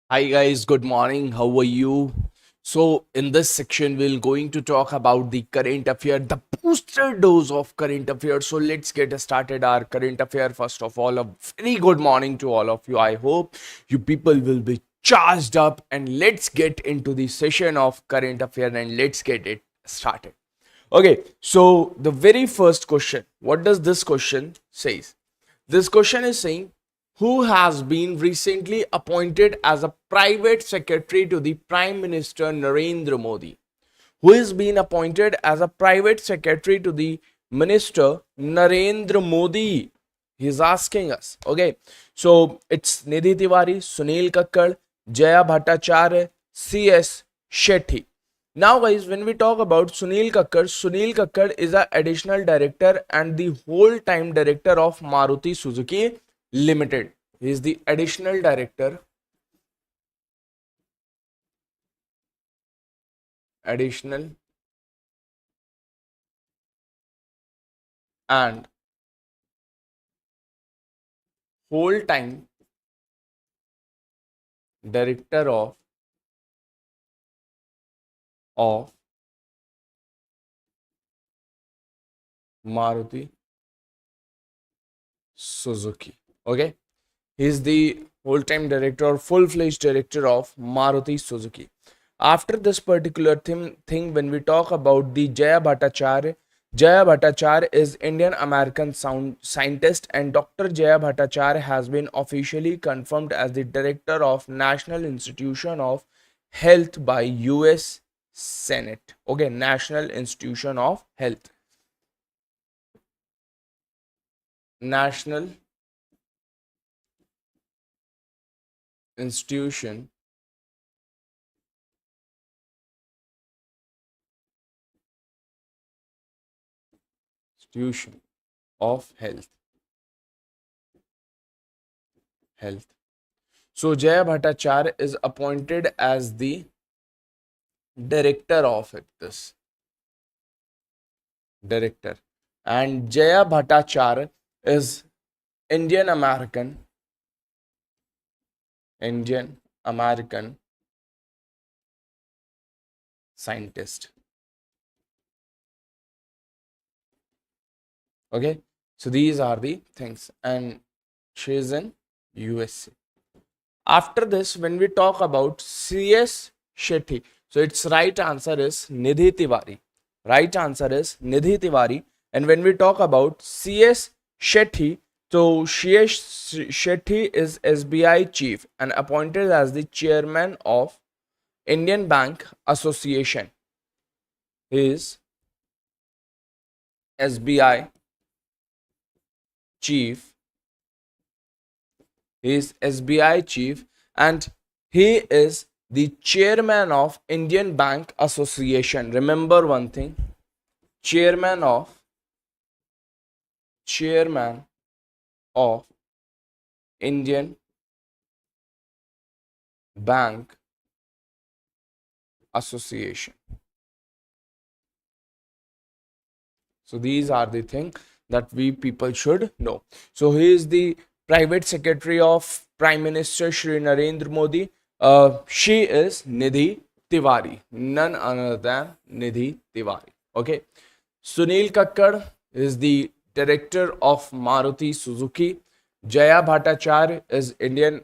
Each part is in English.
Hi guys, good morning. How are you? So in this section, we're going to talk about the current affair, the booster dose of current affairs. So let's get started our current affair. First of all, a very good morning to all of you. I hope you people will be charged up and let's get into the session of current affair and let's get it started. Okay, so the very first question, what does this question says? This question is saying who has been recently appointed as a private secretary to the Prime Minister Narendra Modi? Who is being appointed as a private secretary to the Minister Narendra Modi? He's asking us. Okay, so it's Nidhi Tiwari, Sunil Kakkad, Jaya Bhattacharya, C.S. Shetty. Now, guys, when we talk about Sunil Kakkad is a additional director and the whole-time director of Maruti Suzuki Limited. He is the additional, and whole-time director of Maruti Suzuki. Okay, he is the whole-time director, full-fledged director of Maruti Suzuki. After this particular thing, when we talk about the Jaya Bhattacharya is Indian American sound scientist, and Dr. Jaya Bhattacharya has been officially confirmed as the director of National Institution of Health by US Senate. Okay, National Institution of Health. National Institution Institution of Health. So Jaya Bhattacharya is appointed as the director of this director, and Jaya Bhattacharya is Indian American Indian American scientist. Okay, so these are the things, and she is in USA. After this, when we talk about CS Shetty, so its right answer is Nidhi Tiwari. Right answer is Nidhi Tiwari. And when we talk about CS Shetty, so CS Shetty is SBI chief and appointed as the chairman of Indian Bank Association. He is SBI chief. He is SBI chief and he is the chairman of Indian Bank Association. Remember one thing, chairman of Indian Bank Association. So these are the things that we people should know. So he is the private secretary of Prime Minister Shri Narendra Modi. She is Nidhi Tiwari, none other than Nidhi Tiwari. Okay. Sunil Kakkad is the director of Maruti Suzuki. Jaya Bhattacharya is Indian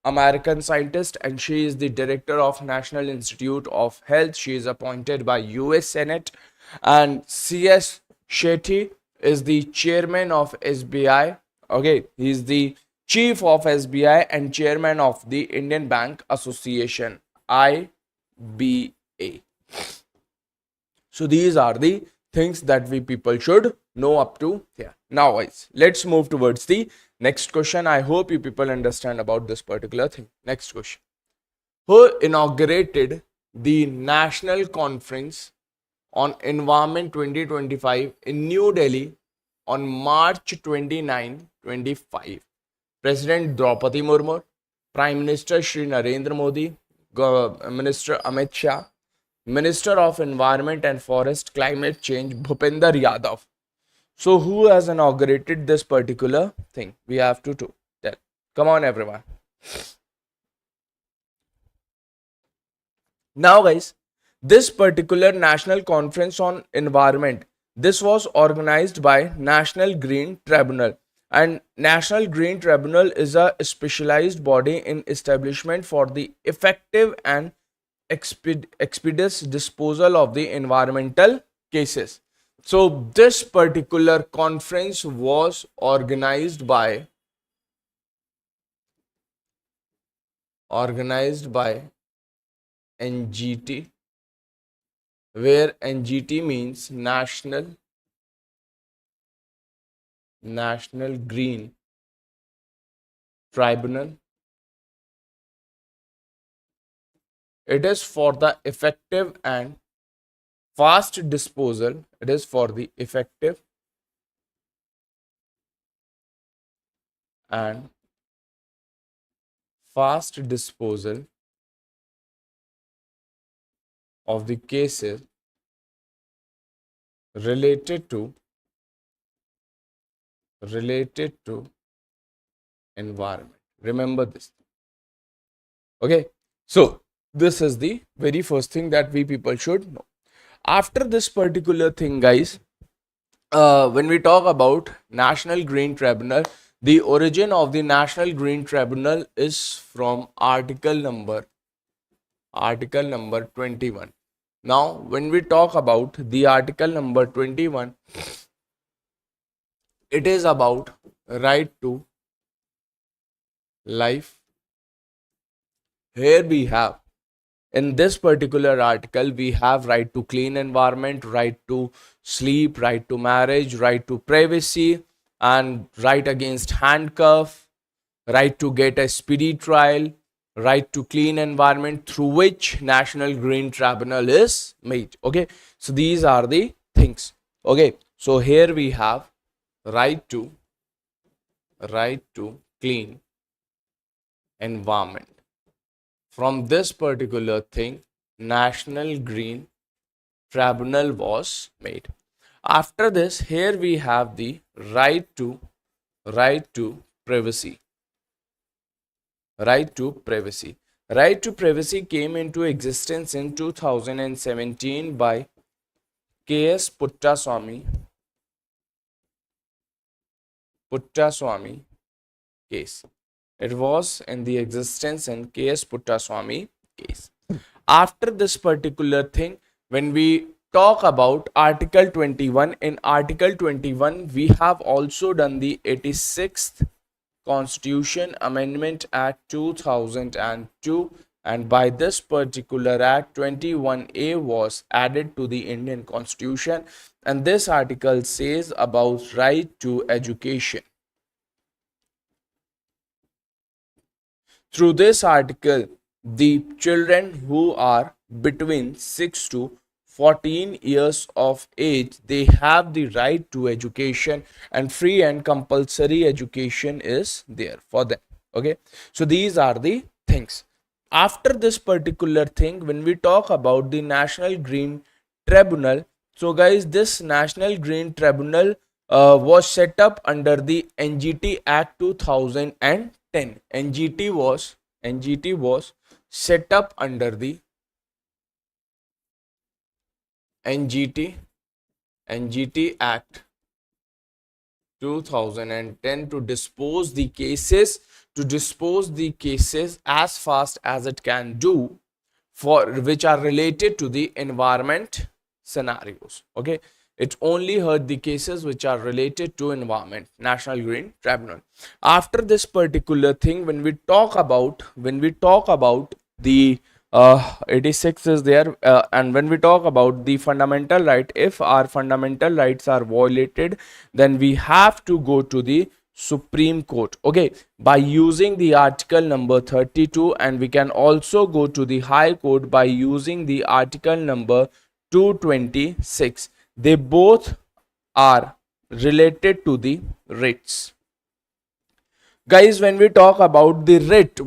American scientist and she is the director of National Institute of Health. She is appointed by US Senate. And CS Shetty is the chairman of SBI. Okay, he is the chief of SBI and chairman of the Indian Bank Association, IBA. So these are the things that we people should know up to here. Now guys, let's move towards the next question. I hope you people understand about this particular thing. Next question. Who inaugurated the National Conference on Environment 2025 in New Delhi on March 29, 25? President Draupadi Murmu, Prime Minister Shri Narendra Modi, Minister Amit Shah, Minister of Environment and Forest Climate Change Bhupender Yadav. So who has inaugurated this particular thing? We have to tell. Come on everyone. Now guys, this particular national conference on environment, this was organized by National Green Tribunal, and National Green Tribunal is a specialized body in establishment for the effective and expeditious disposal of the environmental cases. So this particular conference was organized by NGT, where NGT means National Green Tribunal. It is for the effective and fast disposal. It is for the effective and fast disposal of the cases related to environment. Remember this. Okay. So this is the very first thing that we people should know. After this particular thing, guys, when we talk about National Green Tribunal, the origin of the National Green Tribunal is from article number 21. Now, when we talk about the article number 21, it is about right to life. Here we have, in this particular article, we have right to clean environment, right to sleep, right to marriage, right to privacy, and right against handcuff, right to get a speedy trial, right to clean environment, through which National Green Tribunal is made. Okay, so these are the things. Okay, so here we have right to clean environment. From this particular thing, National Green Tribunal was made. After this, here we have the right to privacy. Right to privacy. Right to privacy came into existence in 2017 by K.S. Puttaswamy case. It was in the existence in K.S. Puttaswamy case. After this particular thing, when we talk about Article 21, in Article 21, we have also done the 86th Constitution Amendment Act 2002, and by this particular act 21A was added to the Indian Constitution, and this article says about right to education. Through this article, the children who are between 6 to 14 years of age, they have the right to education, and free and compulsory education is there for them. Okay, so these are the things. After this particular thing, when we talk about the National Green Tribunal, so guys, this National Green Tribunal was set up under the NGT Act 2010. NGT was set up under the NGT Act 2010 to dispose the cases as fast as it can do, for which are related to the environment scenarios. Okay, it only heard the cases which are related to environment. National Green Tribunal. After this particular thing, when we talk about the 86 is there, and when we talk about the fundamental right, if our fundamental rights are violated, then we have to go to the Supreme Court, okay, by using the article number 32, and we can also go to the High Court by using the article number 226. They both are related to the writs. Guys, when we talk about the writ,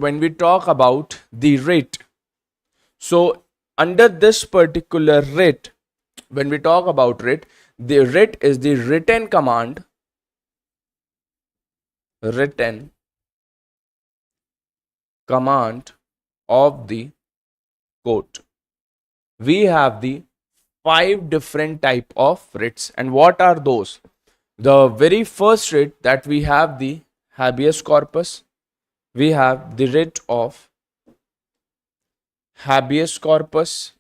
so under this particular writ, when we talk about writ, the writ is the written command of the court. we have the 5 different type of writs. And what are those? The very first writ that we have the habeas corpus. We have the writ of habeas corpus.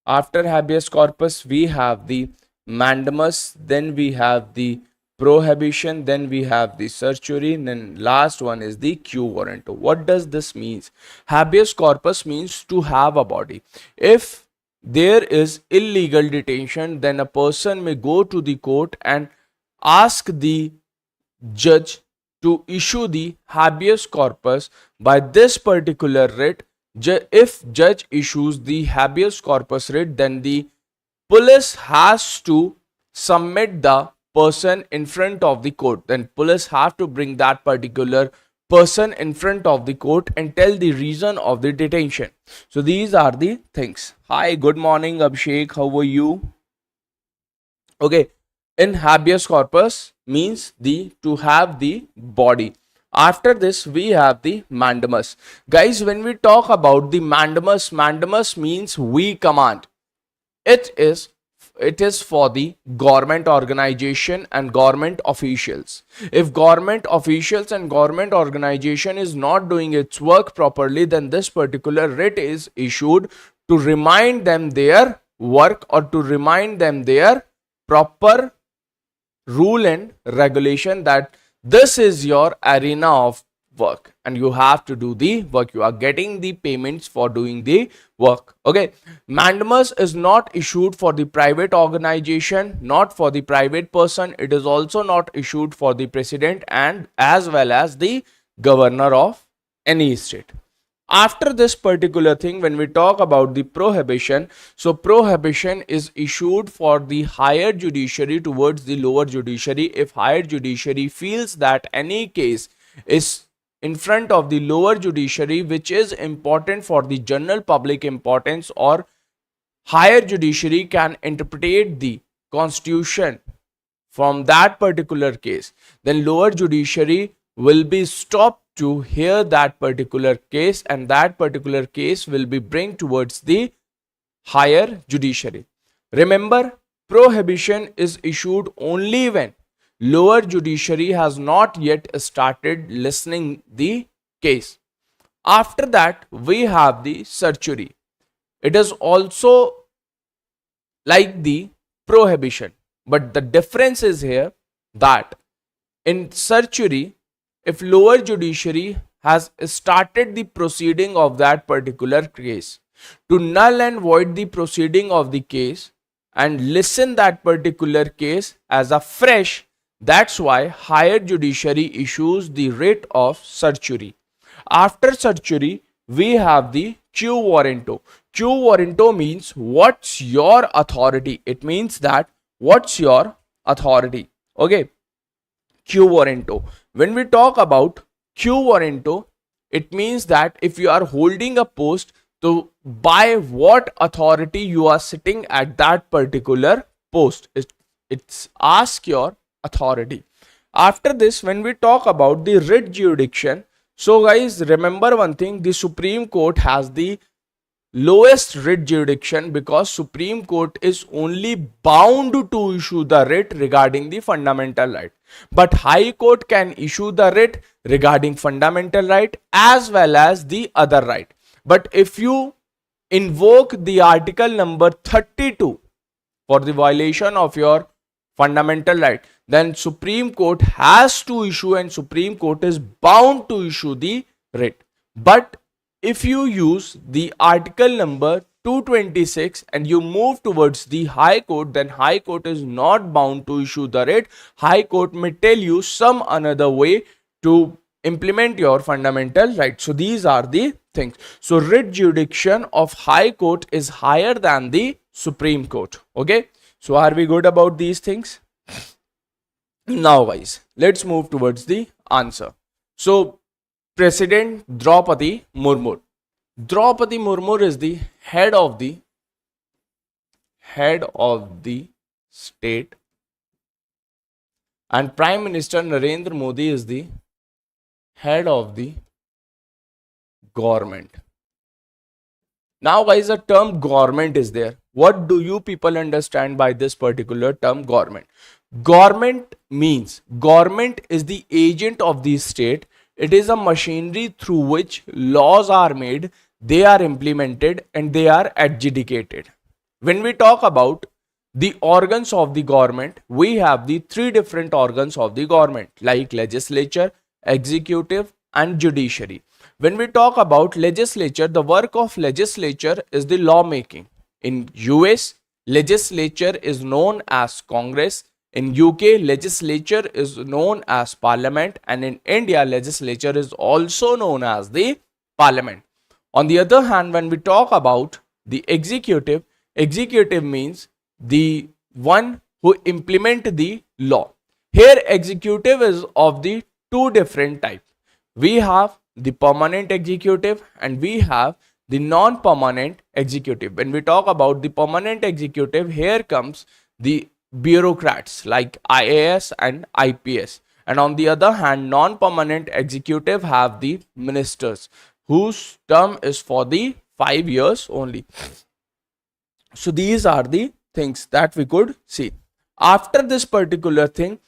After habeas corpus, we have the mandamus, then we have the prohibition, then we have the certiorari, and then last one is the quo warranto. What does this mean? Habeas corpus means to have a body. If there is illegal detention, then a person may go to the court and ask the judge to issue the habeas corpus by this particular writ. If judge issues the habeas corpus writ, then the police has to submit the person in front of the court. Then police have to bring that particular person in front of the court and tell the reason of the detention. So these are the things. Hi, good morning, Abhishek. How are you? Okay, in habeas corpus means the to have the body. After this we have the mandamus. Guys, when we talk about the mandamus means we command. It is for the government organization and government officials. If government officials and government organization is not doing its work properly, then this particular writ is issued to remind them their work or to remind them their proper rule and regulation, that this is your arena of work and you have to do the work. You are getting the payments for doing the work. Okay, mandamus is not issued for the private organization, not for the private person. It is also not issued for the president and as well as the governor of any state. After this particular thing, when we talk about the prohibition, so prohibition is issued for the higher judiciary towards the lower judiciary. If higher judiciary feels that any case is in front of the lower judiciary which is important for the general public importance, or higher judiciary can interpret the constitution from that particular case, then lower judiciary will be stopped to hear that particular case and that particular case will be bring towards the higher judiciary. Remember, prohibition is issued only when lower judiciary has not yet started listening the case. After that we have the certiorari. It is also like the prohibition, but the difference is here that in certiorari, if lower judiciary has started the proceeding of that particular case, to null and void the proceeding of the case and listen that particular case as a fresh, that's why higher judiciary issues the writ of certiorari. After certiorari, we have the quo warranto. Quo warranto means what's your authority. It means that what's your authority. Okay, quo warranto. When we talk about quo warranto, it means that if you are holding a post, so by what authority you are sitting at that particular post. It's ask your authority. After this, when we talk about the writ jurisdiction, so guys, remember one thing, the Supreme Court has the lowest writ jurisdiction because Supreme Court is only bound to issue the writ regarding the fundamental right. But High Court can issue the writ regarding fundamental right as well as the other right. But if you invoke the article number 32 for the violation of your fundamental right, then Supreme Court has to issue and Supreme Court is bound to issue the writ. But if you use the article number 226 and you move towards the High Court, then High Court is not bound to issue the writ. High Court may tell you some another way to implement your fundamental right. So these are the things. So writ jurisdiction of High Court is higher than the Supreme Court. Okay, so are we good about these things? Now guys, let's move towards the answer. So President Draupadi Murmu. Draupadi Murmu is the head of the state, and Prime Minister Narendra Modi is the head of the government. Now guys, the term government is there. What do you people understand by this particular term government? Government means government is the agent of the state. It is a machinery through which laws are made, they are implemented, and they are adjudicated. When we talk about the organs of the government, we have the three different organs of the government like legislature, executive, and judiciary. When we talk about legislature, the work of legislature is the lawmaking. In US, legislature is known as Congress. In UK, legislature is known as Parliament, and in India, legislature is also known as the Parliament. On the other hand, when we talk about the executive, executive means the one who implement the law. Here, executive is of the two different types. We have the permanent executive and we have the non-permanent executive. When we talk about the permanent executive, here comes the bureaucrats like IAS and IPS, and on the other hand, non-permanent executive have the ministers whose term is for the 5 years only. So these are the things that we could see. After this particular thing,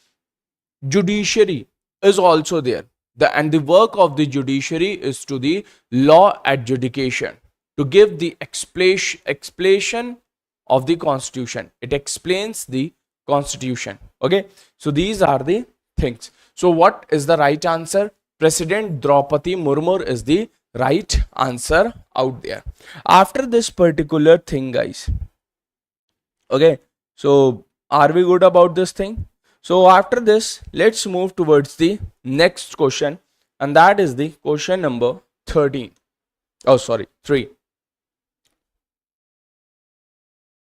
judiciary is also there. And the work of the judiciary is to the law adjudication, to give the explanation of the constitution. It explains the constitution. Okay, so these are the things. So what is the right answer? President Draupadi Murmu is the right answer out there. After this particular thing, guys, okay, so are we good about this thing? So after this, let's move towards the next question, and that is the question number 13. Oh, sorry, 3.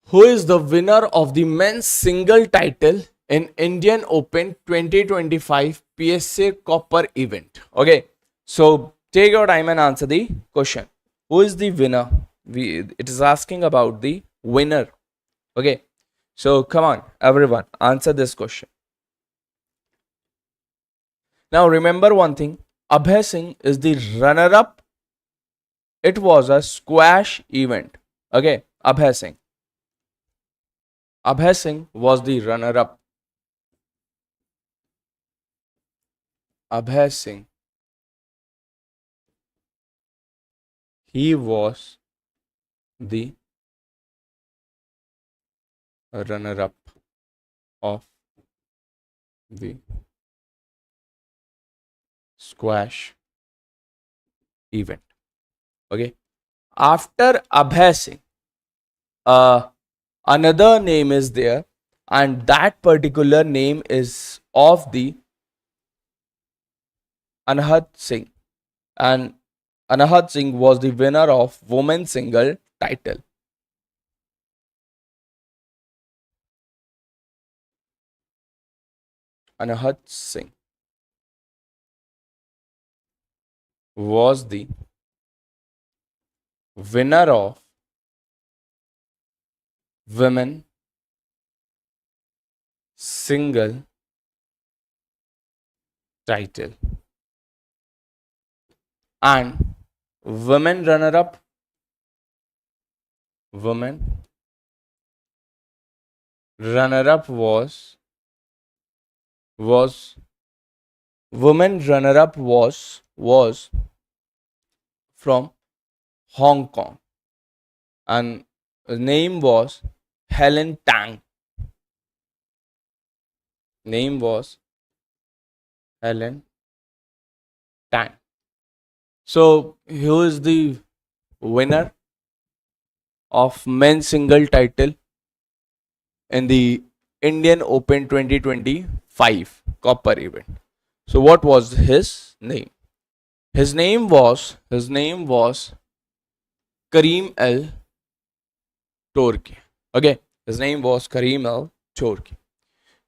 Who is the winner of the men's single title in Indian Open 2025 PSA Copper event? Okay, so take your time and answer the question. Who is the winner? It is asking about the winner. Okay, so come on, everyone, answer this question. Now remember one thing, Abhay Singh is the runner-up. It was a squash event. Okay, Abhay Singh. Abhay Singh was the runner-up. Abhay Singh. He was the runner-up of the squash event. Okay, after Abhay Singh, another name is there, and that particular name is of the Anahat Singh, and Anahat Singh was the winner of women's single title. Anahat Singh was the winner of women single title, and women runner-up was women runner-up was from Hong Kong, and her name was Helen Tang. Name was Helen Tang. So who is the winner of men's single title in the Indian Open 2025 Copper event? So what was his name? His name was Kareem El Torki. Okay, his name was Kareem El Torki.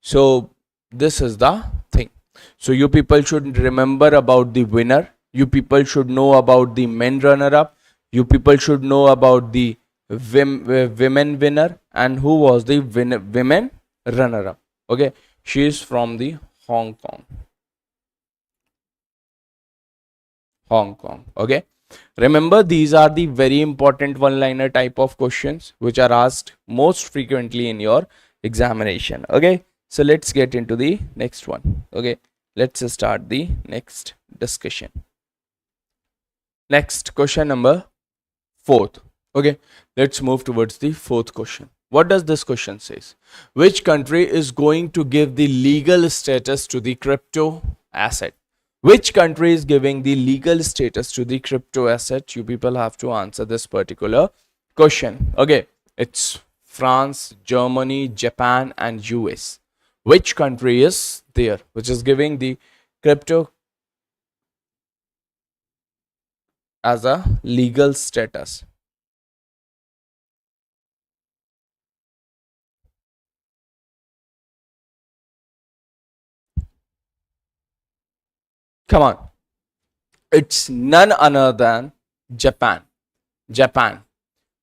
So this is the thing. So you people should remember about the winner. You people should know about the men runner-up. You people should know about the women winner, and who was the women runner-up. Okay, she is from the Hong Kong. Okay, Remember, these are the very important one-liner type of questions which are asked most frequently in your examination. Okay, so let's get into the next one. Okay, let's start the next discussion. Next question number fourth. Okay, let's move towards the fourth question. What does this question says? Which country is going to give the legal status to the crypto asset? Which country is giving the legal status to the crypto asset? You people have to answer this particular question. Okay, it's France, Germany, Japan, and US. Which country is there which is giving the crypto as a legal status? Come on. It's none other than Japan. Japan.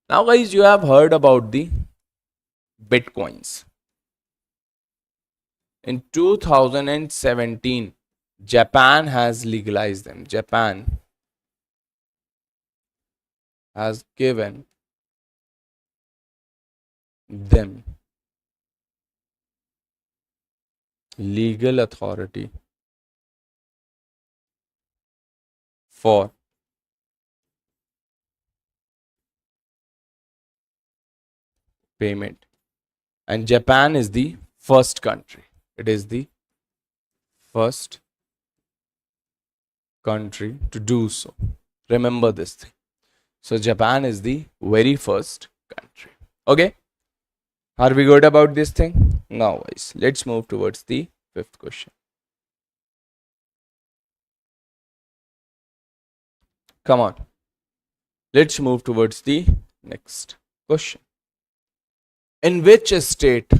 Now, guys, you have heard about the bitcoins. In 2017, Japan has legalized them. Japan has given them legal authority for payment, and Japan is the first country. It is the first country to do so. Remember this thing. So Japan is the very first country. Okay, are we good about this thing? Now guys, let's move towards the fifth question. Come on, let's move towards the next question. In which state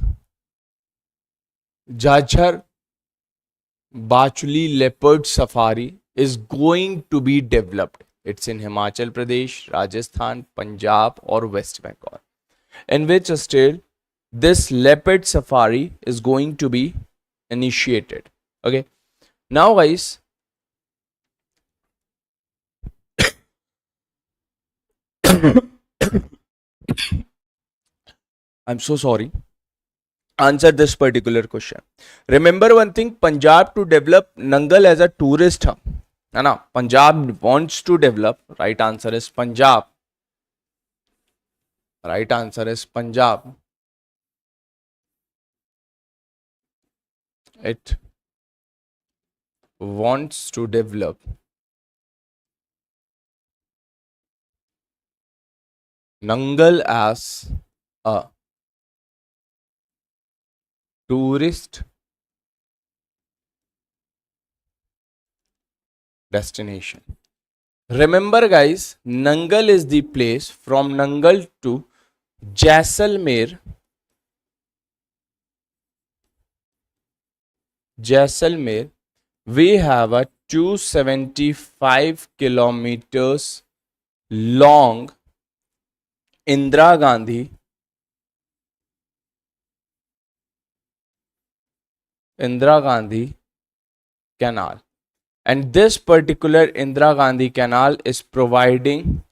Jajhar Bachuli leopard safari is going to be developed? It's in Himachal Pradesh, Rajasthan, Punjab, or West Bengal. In which state this leopard safari is going to be initiated? Okay, now guys, I'm so sorry. Answer this particular question. Remember one thing, Punjab to develop Nangal as a tourist hub. No, Punjab wants to develop. Right answer is Punjab. Right answer is Punjab. It wants to develop Nangal as a tourist destination. Remember guys, Nangal is the place. From Nangal to Jaisalmer, we have a 275 kilometers long Indira Gandhi canal, and this particular Indira Gandhi canal is providing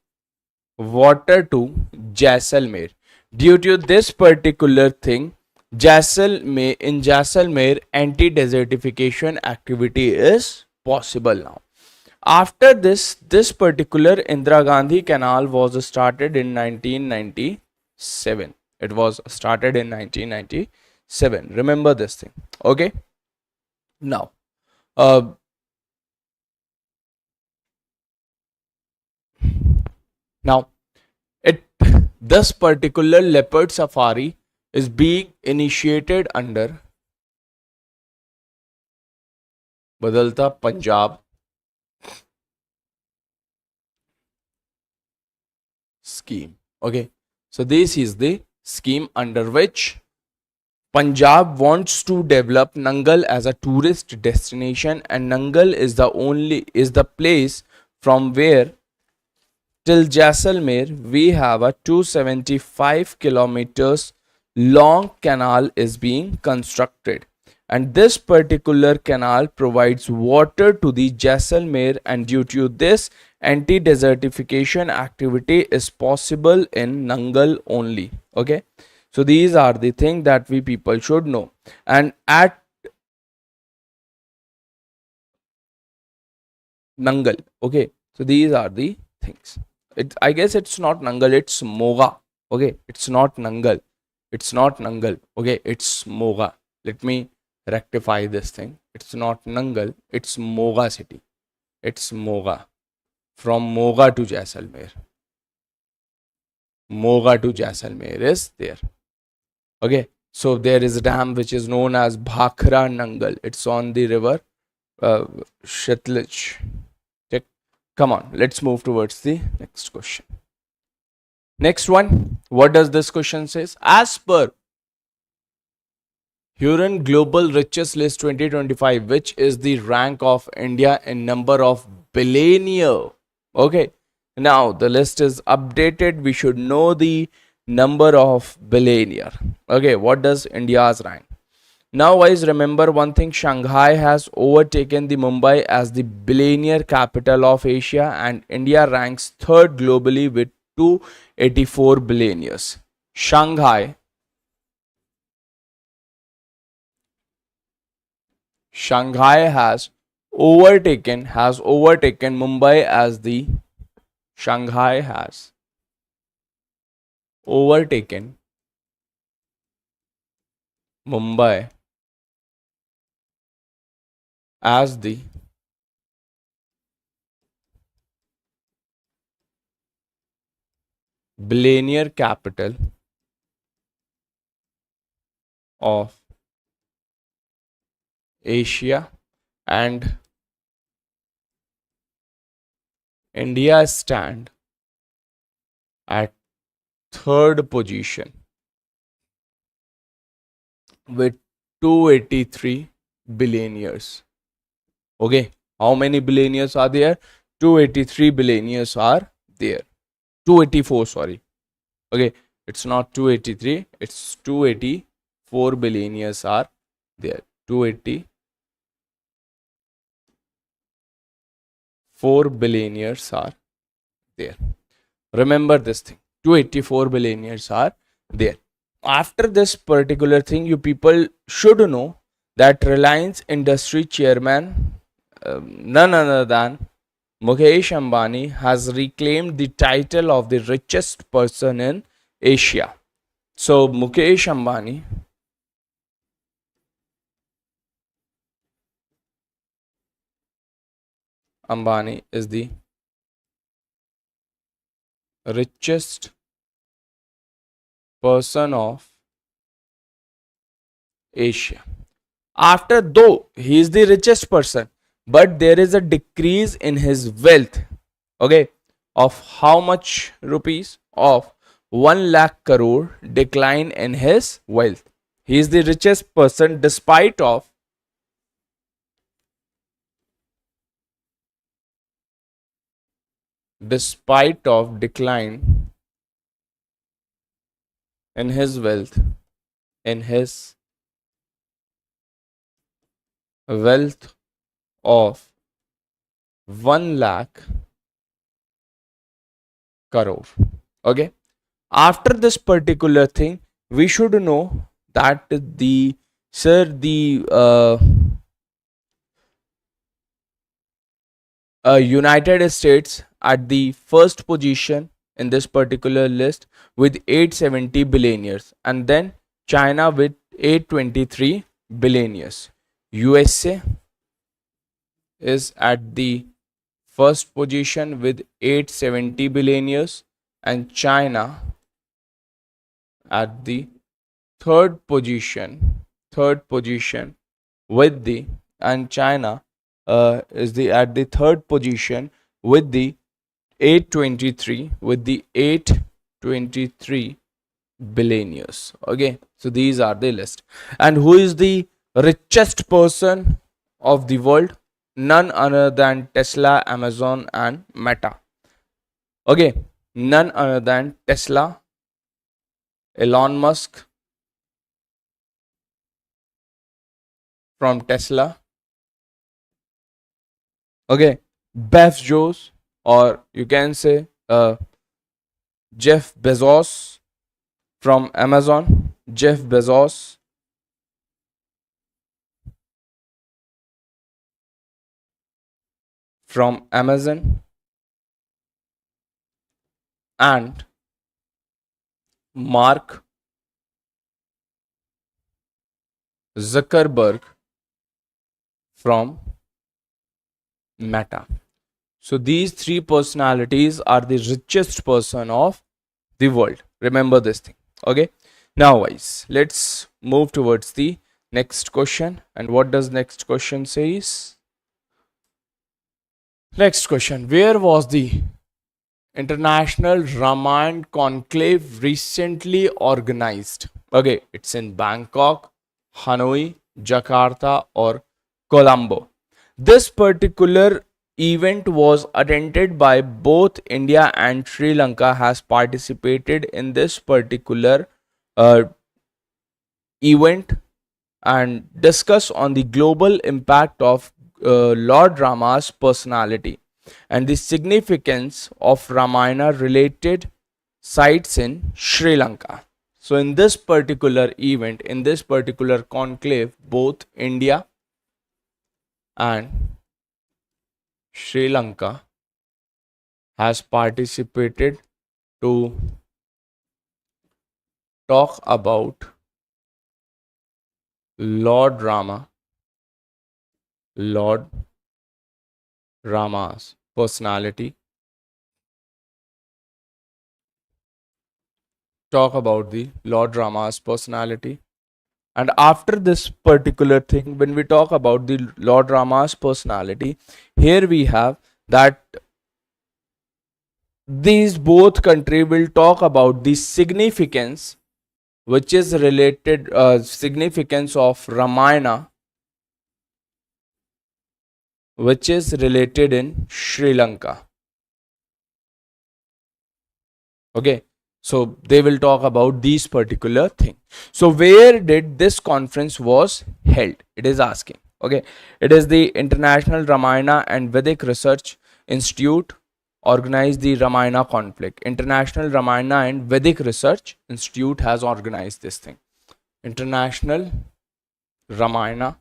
water to Jaisalmer. Due to this particular thing, in Jaisalmer anti-desertification activity is possible now. After this particular Indira Gandhi canal was started in 1997. It was started in 1997. Remember this thing. Okay. Now, this particular leopard safari is being initiated under Badalta Punjab scheme. Okay, so this is the scheme under which Punjab wants to develop Nangal as a tourist destination, and Nangal is the place from where till Jaisalmer we have a 275 kilometers long canal is being constructed, and this particular canal provides water to the Jaisalmer, and due to this, anti-desertification activity is possible in Nangal only. Okay, so these are the things that we people should know. And at Nangal, okay, so these are the things. I guess it's not Nangal, it's Moga. Okay, it's not Nangal, it's not Nangal. Okay, it's Moga. Let me rectify this thing. It's not Nangal, it's Moga city. It's Moga. From Moga to Jaisalmer. Moga to Jaisalmer is there. Okay, so there is a dam which is known as Bhakra Nangal. It's on the river Shetlich. Check. Come on, let's move towards the next question. Next one. What does this question says? As per Huron Global Richest List 2025, which is the rank of India in number of billionaire? Okay, now the list is updated. We should know the number of billionaire. Okay, what does India's rank? Now, guys, remember one thing: Shanghai has overtaken the Mumbai as the billionaire capital of Asia, and India ranks third globally with 284 billionaires. Shanghai has overtaken Mumbai as the Shanghai has overtaken Mumbai as the billionaire capital of Asia, and India stand at third position with 283 billionaires. Okay, how many billionaires are there? 283 billionaires are there. 284, sorry. Okay, it's not 283, it's 284 billionaires are there. 284 billionaires are there. Remember this thing, 284 billionaires are there. After this particular thing, you people should know that Reliance Industry chairman, none other than Mukesh Ambani, has reclaimed the title of the richest person in Asia. So Mukesh Ambani is the richest person of Asia. After, though he is the richest person, but there is a decrease in his wealth. Okay, of how much rupees? Of 1 lakh crore decline in his wealth. He is the richest person despite of decline in his wealth, in his wealth of 1 lakh crore. Okay, after this particular thing, we should know that the United States at the first position in this particular list with 870 billionaires, and then China with 823 billionaires. USA is at the first position with 870 billionaires, and China at the third position with the, and China is the at the third position with the 823 billionaires. Okay, so these are the list. And who is the richest person of the world? None other than Tesla, Amazon, and Meta. Okay, none other than Tesla, Elon Musk, from Tesla. Okay, Bezos, or you can say Jeff Bezos from Amazon. Jeff Bezos from Amazon, and Mark Zuckerberg from Meta. So these three personalities are the richest person of the world. Remember this thing. Okay. Now guys, let's move towards the next question. And what does next question says? Next question. Where was the International Ramayana Conclave recently organized? Okay, it's in Bangkok, Hanoi, Jakarta, or Colombo. This particular event was attended by both India and Sri Lanka has participated in this particular uh, event and discuss on the global impact of Lord Rama's personality and the significance of Ramayana related sites in Sri Lanka. So, in this particular event, in this particular conclave, both India and Sri Lanka has participated to talk about Lord Rama, Lord Rama's personality, talk about the Lord Rama's personality. And after this particular thing, when we talk about the Lord Rama's personality, here we have that these both country will talk about the significance which is related significance of Ramayana which is related in Sri Lanka. Okay, so they will talk about these particular thing. So where did this conference was held? It is asking. Okay, it is the International Ramayana and Vedic Research Institute organized the Ramayana conflict. International Ramayana and Vedic Research Institute has organized this thing. International Ramayana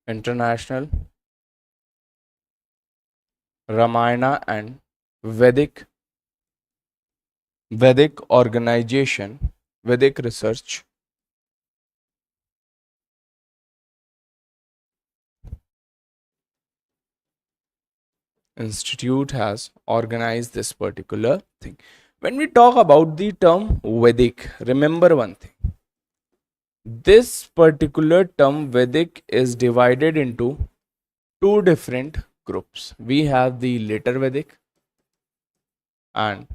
International Ramayana and Vedic organization, Vedic Research Institute has organized this particular thing. When we talk about the term Vedic, remember one thing. This particular term Vedic is divided into two different groups. We have the later Vedic and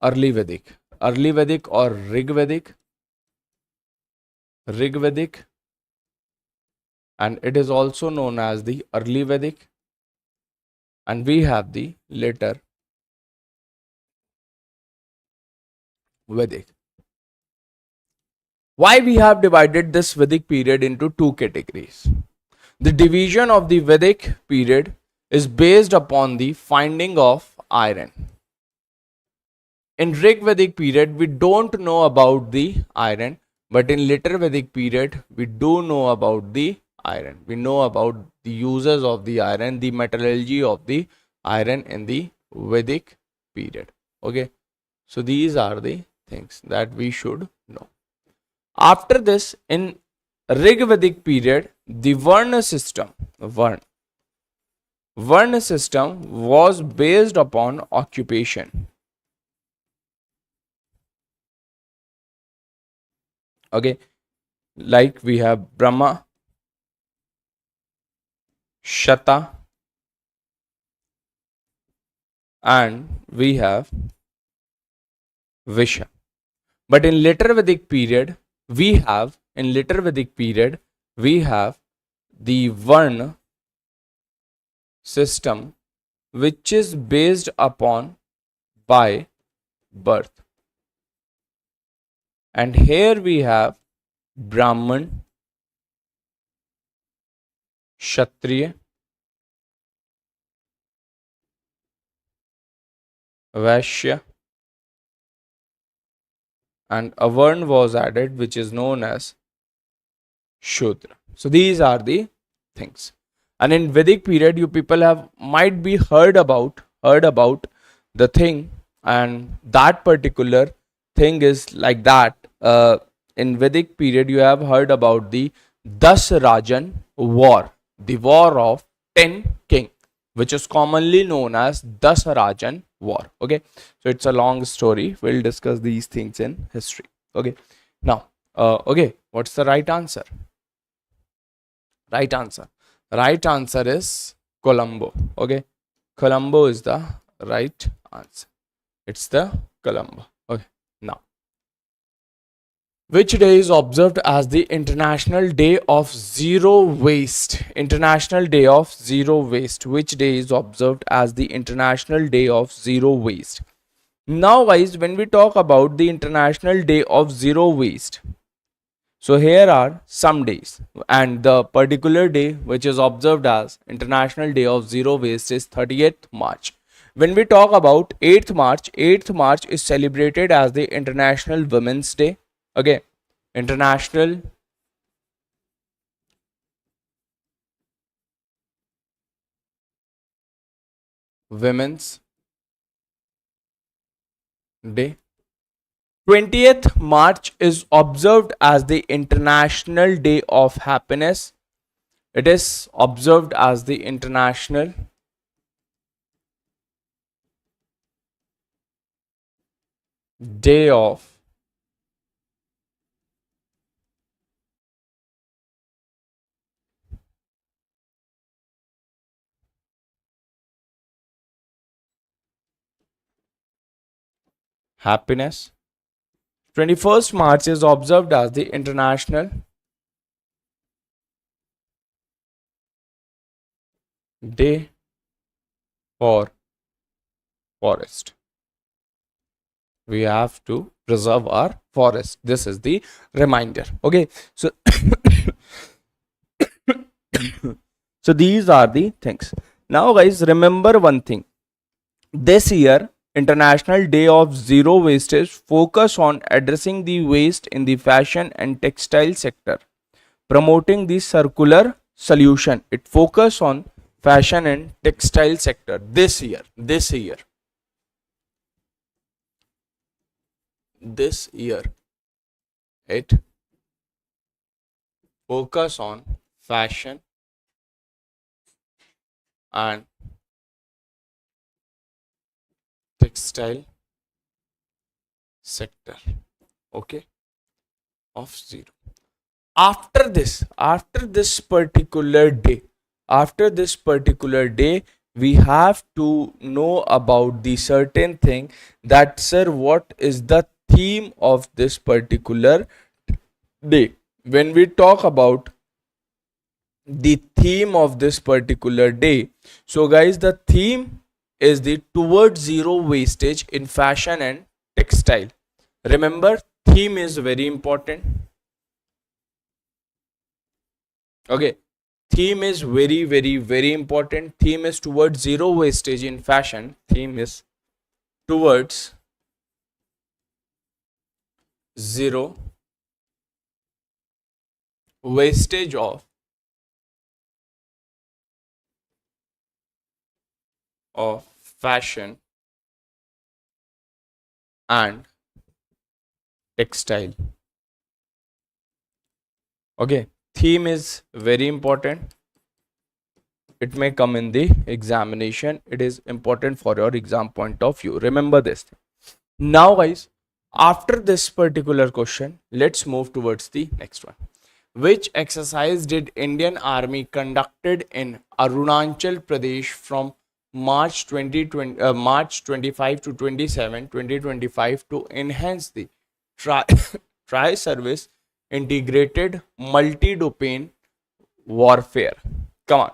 early Vedic. Early Vedic or Rig Vedic. Rig Vedic, and it is also known as the early Vedic, and we have the later Vedic. Why we have divided this Vedic period into two categories? The division of the Vedic period is based upon the finding of iron. In Rig Vedic period, we don't know about the iron, but in later Vedic period, we do know about the iron. We know about the uses of the iron, the metallurgy of the iron in the Vedic period. Okay, so these are the things that we should know. After this, in Rig Vedic period, the Varna system was based upon occupation. Okay, like we have Brahma, Shata, and we have Visha. But in later Vedic period, we have the Varna system which is based upon by birth. And here we have Brahman, Kshatriya, Vaishya, and Avarn was added, which is known as Shudra. So these are the things. And in Vedic period, you people have might be heard about the thing, and that particular thing is like that. In Vedic period, you have heard about the Dasarajan war, the war of 10 king, which is commonly known as Dasarajan war. Okay, so it's a long story. We'll discuss these things in history. Okay, now, okay, what's the right answer? Right answer. Right answer is Colombo. Okay. Colombo is the right answer. It's the Colombo. Okay. Now, which day is observed as the International Day of Zero Waste? International Day of Zero Waste. Which day is observed as the International Day of Zero Waste? Now, guys, when we talk about the International Day of Zero Waste, so here are some days, and the particular day which is observed as International Day of Zero Waste is 30th March. When we talk about 8th March, 8th March is celebrated as the International Women's Day. Okay, International Women's Day. 20th March is observed as the International Day of Happiness. It is observed as the International Day of Happiness. 21st March is observed as the International Day for Forest. We have to preserve our forest. This is the reminder. Okay, so so these are the things. Now, guys, remember one thing. This year, International Day of Zero Wastage focus on addressing the waste in the fashion and textile sector, promoting the circular solution. It focus on fashion and textile sector this year. This year, it focus on fashion and textile sector. Okay, of zero. After this particular day, we have to know about the certain thing, that sir, what is the theme of this particular day? When we talk about the theme of this particular day, so guys, the theme is the towards zero wastage in fashion and textile. Remember, theme is very important. Okay, theme is very important. Theme is towards zero wastage in fashion. Theme is towards zero wastage of fashion and textile. Okay, theme is very important. It may come in the examination. It is important for your exam point of view. Remember this. Now, guys, after this particular question, let's move towards the next one. Which exercise did Indian Army conducted in Arunachal Pradesh from March 25 to 27, 2025 to enhance the tri-service integrated multi-domain warfare? Come on.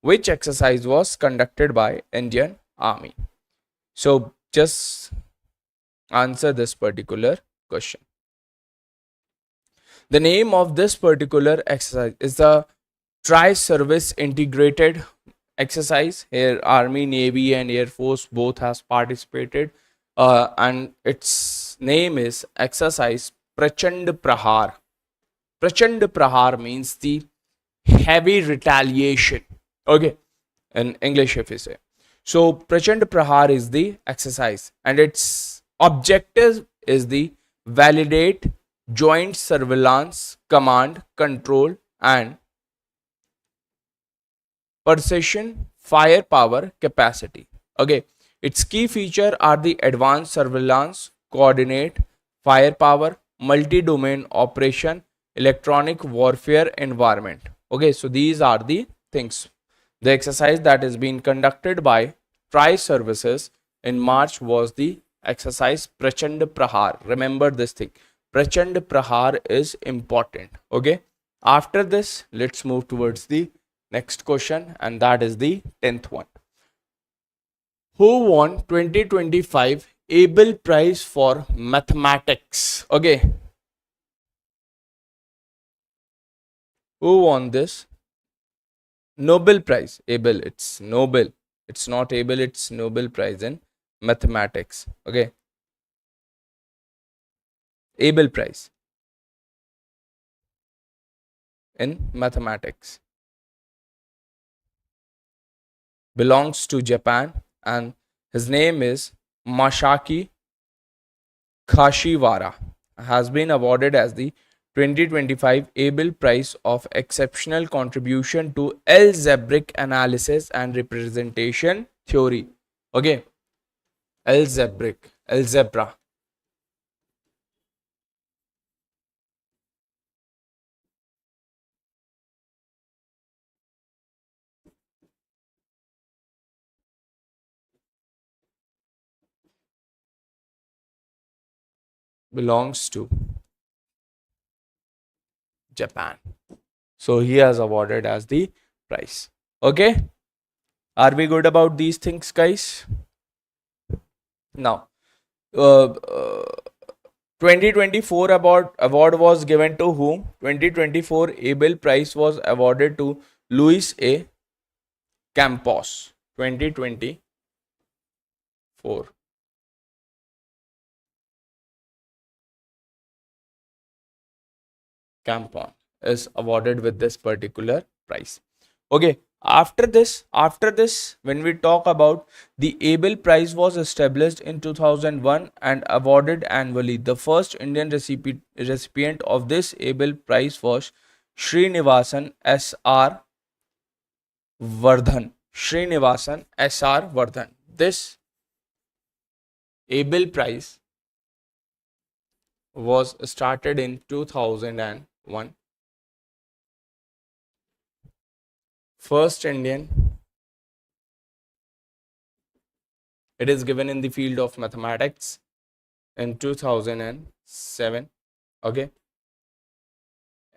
Which exercise was conducted by Indian Army? So just answer this particular question. The name of this particular exercise is the Tri-Service Integrated Exercise. Here, Army, Navy, and Air Force both has participated, and its name is Exercise Prachand Prahar. Prachand Prahar means the heavy retaliation. Okay, in English, if you say. So, Prachand Prahar is the exercise, and its objective is the validate joint surveillance, command, control, and precision firepower capacity. Okay, its key feature are the advanced surveillance, coordinate, firepower, multi-domain operation, electronic warfare environment. Okay, so these are the things. The exercise that is being conducted by Tri Services in March was the exercise Prachand Prahar. Remember this thing. Prachand Prahar is important. Okay. After this, let's move towards the next question, and that is the 10th one. Who won 2025 Abel Prize for Mathematics? Okay. Who won this? Nobel Prize. Abel, it's Nobel. It's not Abel, it's Nobel Prize in Mathematics. Okay. Abel Prize in Mathematics. Belongs to Japan, and his name is Masaki Kashiwara. Has been awarded as the 2025 Abel Prize of Exceptional Contribution to Algebraic Analysis and Representation Theory. Okay, algebra. Belongs to Japan. So he has awarded as the prize. Okay, are we good about these things, guys? Now, 2024 award was given to whom? 2024 Abel Prize was awarded to Luis A. Campos. 2024. Campon is awarded with this particular prize. Okay, after this, when we talk about the Abel Prize was established in 2001 and awarded annually. The first Indian recipient of this Abel Prize was Srinivasan S.R. Vardhan. Srinivasan S.R. Vardhan. This Abel Prize was started in 2001. First Indian. It is given in the field of mathematics in 2007. Okay.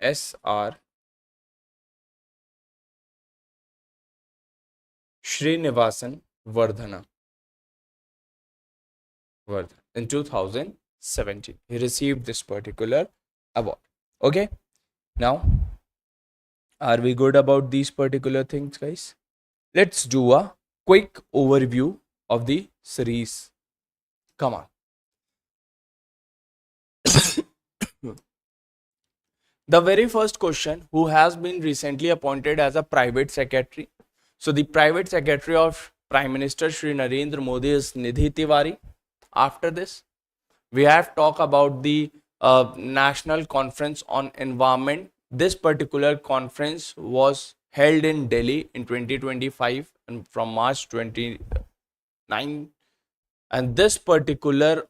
S.R. Srinivasan Vardhana. In 2017. He received this particular award. Okay. Now, are we good about these particular things, guys? Let's do a quick overview of the series. Come on. The very first question, who has been recently appointed as a private secretary? So the private secretary of Prime Minister Shri Narendra Modi is Nidhi Tiwari. After this, we have talked about the National Conference on Environment. This particular conference was held in Delhi in 2025 and from March 29. And this particular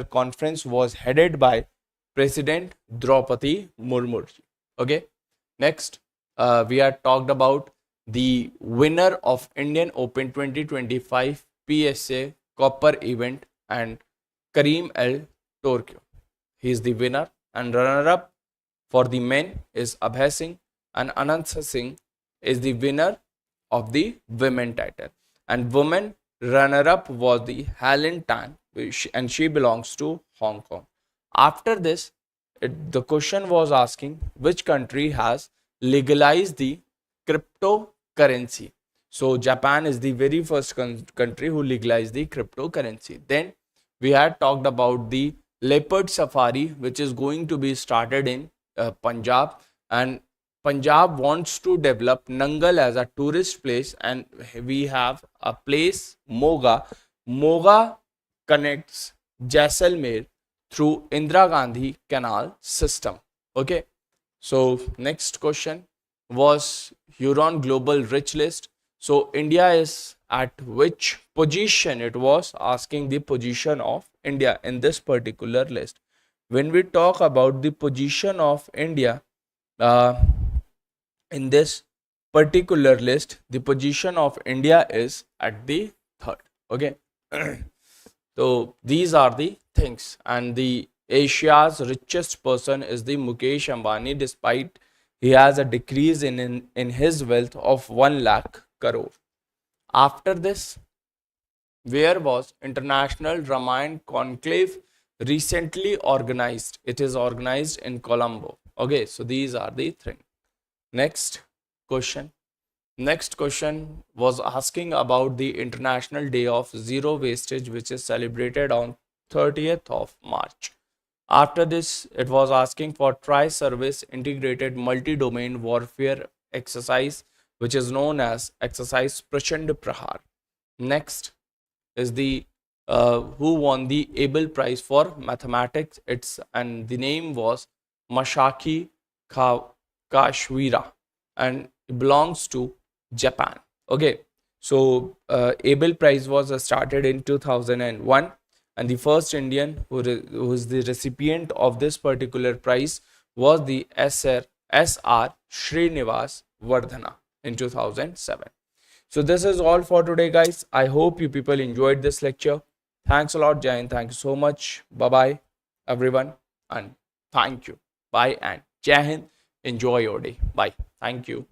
conference was headed by President Draupadi Murmu. Okay. Next, we have talked about the winner of Indian Open 2025 PSA Copper event and Kareem El Torquio. He is the winner, and runner-up for the men is Abhay Singh, and Anant Singh is the winner of the women title. And women runner-up was the Helen Tan, and she belongs to Hong Kong. After this, the question was asking which country has legalized the cryptocurrency. So Japan is the very first country who legalized the cryptocurrency. Then we had talked about the leopard safari, which is going to be started in Punjab, and Punjab wants to develop Nangal as a tourist place, and we have a place Moga. Moga connects Jaisalmer through Indira Gandhi Canal system. Okay, so next question was Huron Global Rich List. So India is at which position? It was asking the position of India in this particular list. When we talk about the position of India uh, in this particular list, the position of India is at the third. Okay. So these are the things, and the Asia's richest person is the Mukesh Ambani, despite he has a decrease in his wealth of 1 lakh crore. After this, where was International Ramayana Conclave recently organized? It is organized in Colombo. Okay, so these are the things. Next question. Next question was asking about the International Day of Zero Wastage, which is celebrated on 30th of March. After this, it was asking for tri-service integrated multi-domain warfare exercise, which is known as exercise Prachand Prahar. Next is the who won the Abel Prize for mathematics. And the name was Masaki Kashwira, and it belongs to Japan. Okay, so Abel Prize was started in 2001, and the first Indian who is the recipient of this particular prize was the S.R. Srinivas Vardhana in 2007. So this is all for today, guys. I hope you people enjoyed this lecture. Thanks a lot, Jain. Thank you so much. Bye bye, everyone, and thank you. Bye and Jai Hind. Enjoy your day. Bye. Thank you.